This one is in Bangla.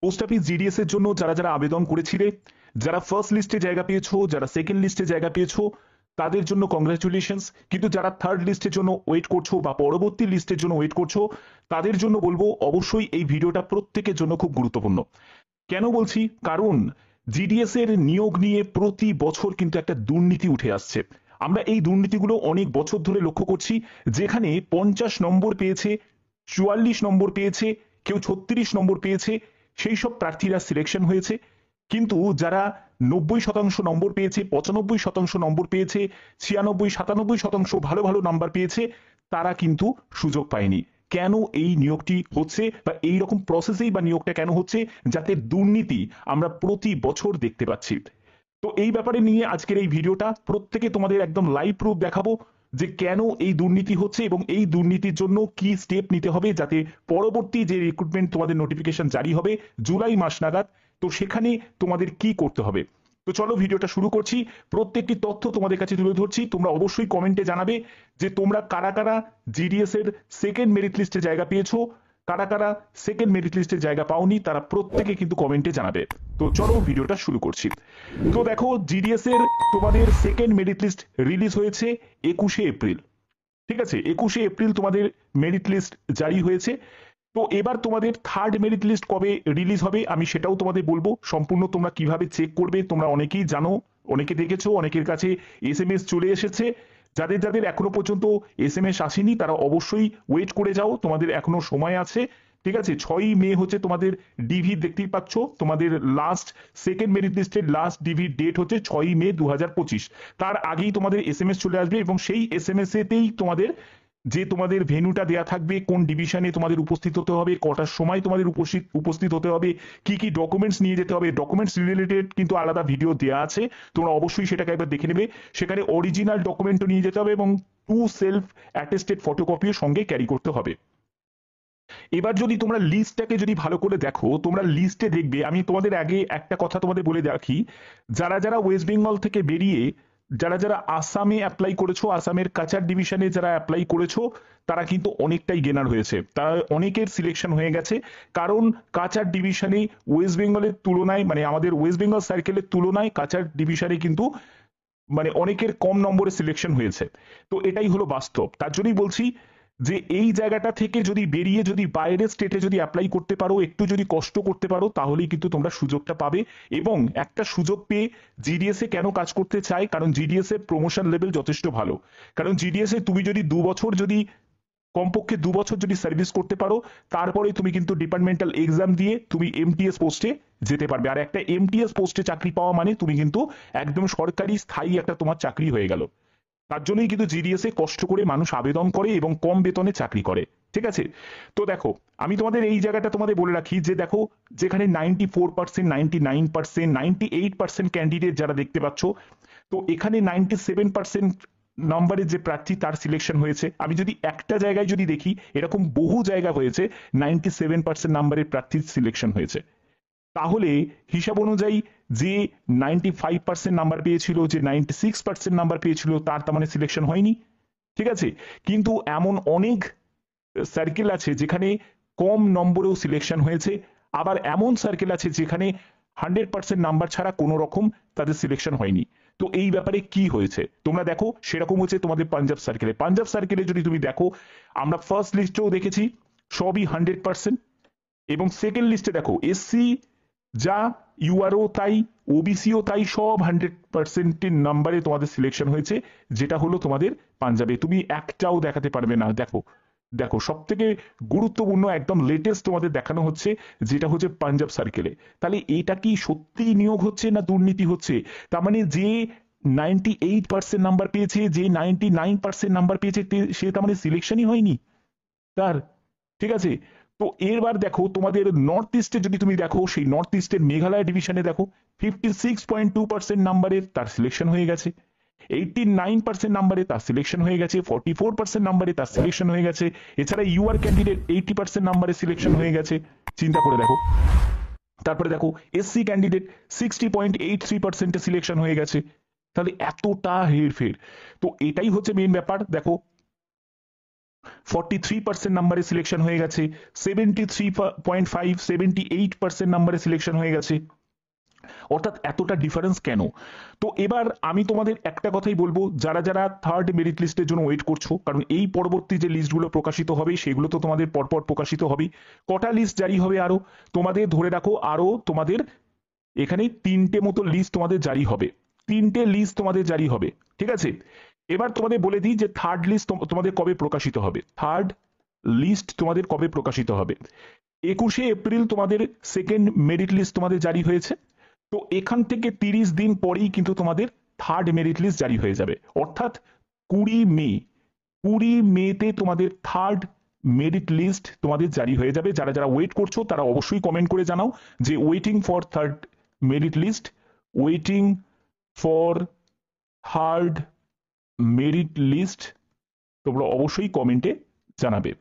পোস্ট অফিস জিডিএস এর জন্য যারা যারা আবেদন করেছিলে, যারা ফার্স্ট লিস্টে জায়গা পেয়েছো, যারা সেকেন্ড লিস্টে জায়গা পেয়েছো, তাদের জন্য কংগ্রাচুলেশনস। কিন্তু যারা থার্ড লিস্টের জন্য ওয়েট করছো বা পরবর্তী লিস্টের জন্য ওয়েট করছো, তাদের জন্য বলবো অবশ্যই এই ভিডিওটা প্রত্যেকের জন্য খুব গুরুত্বপূর্ণ। কেন বলছি? কারণ জিডিএস এর নিয়োগ নিয়ে প্রতি বছর কিন্তু একটা দুর্নীতি উঠে আসছে। আমরা এই দুর্নীতিগুলো অনেক বছর ধরে লক্ষ্য করছি, যেখানে 50 নম্বর পেয়েছে, 44 নম্বর পেয়েছে, কেউ 36 নম্বর পেয়েছে, সেই সব প্রার্থীরা সিলেকশন হয়েছে। কিন্তু যারা 90% নম্বর পেয়েছে, 95% নম্বর পেয়েছে, 96-97% ভালো ভালো নাম্বার পেয়েছে, তারা কিন্তু সুযোগ পায়নি। কেন এই নিয়োগটি হচ্ছে বা এই রকম প্রসেসেই বা নিয়োগটা কেন হচ্ছে, যাতে দুর্নীতি আমরা প্রতি বছর দেখতে পাচ্ছি। তো এই ব্যাপারে নিয়ে আজকের এই ভিডিওটা, প্রত্যেকে তোমাদের একদম লাইভ প্রুফ দেখাবো যে কেন এই দুর্নীতি হচ্ছে এবং এই দুর্নীতির জন্য কি স্টেপ নিতে হবে, যাতে পরবর্তী যে রিক্রুটমেন্ট তোমাদের নোটিফিকেশন জারি হবে জুলাই মাস নাগাদ, তো সেখানে তোমাদের কি করতে হবে। তো চলো ভিডিওটা শুরু করছি। প্রত্যেকটি তথ্য তোমাদের কাছে তুলে ধরছি। তোমরা অবশ্যই কমেন্টে জানাবে যে তোমরা কারা কারা জিডিএস এর সেকেন্ড মেরিট লিস্টে জায়গা পেয়েছো, কারা কারা সেকেন্ড মেরিট লিস্টে জায়গা পাওনি, তারা প্রত্যেকে কিন্তু কমেন্টে জানাবে। তো চলো ভিডিওটা শুরু করছি। তো দেখো, জিডিএস এর তোমাদের সেকেন্ড মেরিট লিস্ট রিলিজ হয়েছে 21শে এপ্রিল। ঠিক আছে, 21শে এপ্রিল তোমাদের মেরিট লিস্ট জারি হয়েছে। তো এবার তোমাদের থার্ড মেরিট লিস্ট কবে রিলিজ হবে আমি সেটাও তোমাদের বলবো। সম্পূর্ণ তোমরা কিভাবে চেক করবে তোমরা অনেকেই জানো, অনেকে দেখেছো, অনেকের কাছে এসএমএস চলে এসেছে। যাদের যাদের এখনো পর্যন্ত এসএমএস আসেনি তারা অবশ্যই ওয়েট করে যাও, তোমাদের এখনো সময় আছে। ঠিক আছে, 6ই মে হচ্ছে তোমাদের ডিভি, দেখতেই পাচ্ছ তোমাদের লাস্ট সেকেন্ড মেরিট লিস্টের লাস্ট ডিভি ডেট হচ্ছে 6ই মে 2025। তার আগেই তোমাদের এসএমএস চলে আসবে এবং সেই এসএমএস এতেই তোমাদের যে তোমাদের ভেন্যুটা দেয়া থাকবে, কোন ডিভিশনে তোমাদের উপস্থিত হতে হবে, কটার সময় তোমাদের উপস্থিত হতে হবে, কি কি ডকুমেন্টস নিয়ে যেতে হবে, ডকুমেন্টস রিলেটেড কিন্তু আলাদা ভিডিও দেওয়া আছে, তোমরা অবশ্যই সেটাকে একবার দেখে নেবে। সেখানে অরিজিনাল ডকুমেন্টও নিয়ে যেতে হবে এবং 2 সেলফ অ্যাটেস্টেড ফটোকপিও সঙ্গে ক্যারি করতে হবে। এবার যদি তোমরা লিস্টটাকে যদি ভালো করে দেখো, তোমরা লিস্টে দেখবে, আমি তোমাদের আগে একটা কথা তোমাদের বলে রাখি, যারা যারা ওয়েস্ট বেঙ্গল থেকে বেরিয়ে যারা যারা আসামে অ্যাপ্লাই করেছো, আসামের কাছাড় ডিভিশনে যারা অ্যাপ্লাই করেছো, তারা কিন্তু অনেকটাই গেনার হয়েছে, তারা অনেকের সিলেকশন হয়ে গেছে। কারণ কাছাড় ডিভিশনে ওয়েস্ট বেঙ্গলের তুলনায়, মানে আমাদের ওয়েস্ট বেঙ্গল সার্কেলের তুলনায় কাছাড় ডিভিশনে কিন্তু মানে অনেকের কম নম্বরে সিলেকশন হয়েছে। তো এটাই হলো বাস্তব। তার জন্যই বলছি যে এই জায়গাটা থেকে যদি বেরিয়ে যদি বাইরের স্টেটে যদি অ্যাপ্লাই করতে পারো, একটু যদি কষ্ট করতে পারো, তাহলেই কিন্তু তোমরা সুযোগটা পাবে। এবং একটা সুযোগ পেয়ে জিডিএস এ কেন কাজ করতে চাই, কারণ জিডিএস এর প্রমোশন লেভেল যথেষ্ট ভালো। কারণ জিডিএস এ তুমি যদি 2 বছর যদি কমপক্ষে 2 বছর যদি সার্ভিস করতে পারো, তারপরে তুমি কিন্তু ডিপার্টমেন্টাল এক্সাম দিয়ে তুমি এমটিএস পোস্টে যেতে পারবে। আর একটা এমটিএস পোস্টে চাকরি পাওয়া মানে তুমি কিন্তু একদম সরকারি স্থায়ী একটা তোমার চাকরি হয়ে গেল। তার জন্যই কিন্তু জিডিএস এ কষ্ট করে মানুষ আবেদন করে এবং কম বেতনে চাকরি করে। ঠিক আছে, তো দেখো আমি তোমাদের এই জায়গাটা তোমাদের বলে রাখি যে দেখো, যেখানে 94%, 99%, 98% ক্যান্ডিডেট যারা দেখতে পাচ্ছ, তো এখানে 97% নম্বরের যে প্রার্থী তার সিলেকশন হয়েছে। আমি যদি একটা জায়গায় যদি দেখি, এরকম বহু জায়গা হয়েছে 97% নাম্বারের প্রার্থীর সিলেকশন হয়েছে। তাহলে হিসাব অনুযায়ী যে 95% নাম্বার পেয়েছিল, যে 96% নাম্বার পেয়েছিল, তার মানে সিলেকশন হয়নি। ঠিক আছে, কিন্তু এমন অনেক সার্কেল আছে যেখানে কম নম্বরেও সিলেকশন হয়েছে, আবার এমন সার্কেল আছে যেখানে 100% নাম্বার ছাড়া কোনো রকম তাদের সিলেকশন হয়নি। তো এই ব্যাপারে কি হয়েছে তোমরা দেখো, সেরকম হচ্ছে তোমাদের পাঞ্জাব সার্কেলে। পাঞ্জাব সার্কেলে যদি তুমি দেখো, আমরা ফার্স্ট লিস্টেও দেখেছি সবই 100%, এবং সেকেন্ড লিস্টে দেখো এসসি যা, ইউআরও তাই, ওবিসিও তাই, সব 100% নাম্বারে তোমাদের সিলেকশন হয়েছে। যেটা হলো তোমাদের পাঞ্জাবে তুমি একটাও দেখাতে পারবে না। দেখো দেখো সব থেকে গুরুত্বপূর্ণ একদম লেটেস্ট তোমাদের দেখানো হচ্ছে, যেটা হচ্ছে পাঞ্জাব সার্কেলে। তাহলে এটা কি সত্যি নিয়োগ হচ্ছে না দুর্নীতি হচ্ছে? তার মানে যে 98% নাম্বার পেয়েছে, যে 99% নাম্বার পেয়েছে, সে তার মানে সিলেকশনই হয়নি তার। ঠিক আছে, তো এরবার দেখো তোমাদের নর্থ ইস্টে যদি তুমি দেখো, সেই নর্থ ইস্টের মেঘালয় ডিভিশনে দেখো 56.2% নাম্বারে তার সিলেকশন হয়ে গেছে, 89% নাম্বারে তার সিলেকশন হয়ে গেছে, 44% নাম্বারে তার সিলেকশন হয়ে গেছে। এছাড়া ইউআর ক্যান্ডিডেট 80% নাম্বারে সিলেকশন হয়ে গেছে, চিন্তা করে দেখো। তারপরে দেখো এসসি ক্যান্ডিডেট 60.83% সিলেকশন হয়ে গেছে। তাহলে এতটা হেরফের, তো এটাই হচ্ছে মেইন ব্যাপার। দেখো 43% নাম্বারে সিলেকশন হয়ে গেছে, 73.5 78% নাম্বারে সিলেকশন হয়ে গেছে। অর্থাৎ এতটা ডিফারেন্স কেন? তো এবার আমি তোমাদের একটা কথাই বলবো, যারা যারা থার্ড মেরিট লিস্টের জন্য ওয়েট করছো, কারণ এই পরবর্তী যে লিস্টগুলো প্রকাশিত হবে সেগুলো তো তোমাদের পরপর প্রকাশিত হবে। কটা লিস্ট জারি হবে আরো? তোমাদের ধরে রাখো আরো তোমাদের এখানে 3টে মতো লিস্ট তোমাদের জারি হবে, 3টে লিস্ট তোমাদের জারি হবে, ঠিক আছে? এবার তোমাদের বলে দিই যে থার্ড লিস্ট তোমাদের কবে প্রকাশিত হবে। থার্ড লিস্ট তোমাদের কবে প্রকাশিত হবে? 21শে এপ্রিল তোমাদের সেকেন্ড মেরিট লিস্ট তোমাদের জারি হয়েছে। তো এখান থেকে 30 দিন পরেই কিন্তু তোমাদের থার্ড মেরিট লিস্ট জারি হয়ে যাবে, অর্থাৎ 20 মেতে তোমাদের থার্ড মেরিট লিস্ট তোমাদের জারি হয়ে যাবে। যারা যারা ওয়েট করছো তারা অবশ্যই কমেন্ট করে জানাও যে waiting for third merit list, waiting for third merit list, তোমরা অবশ্যই কমেন্টে জানাবে।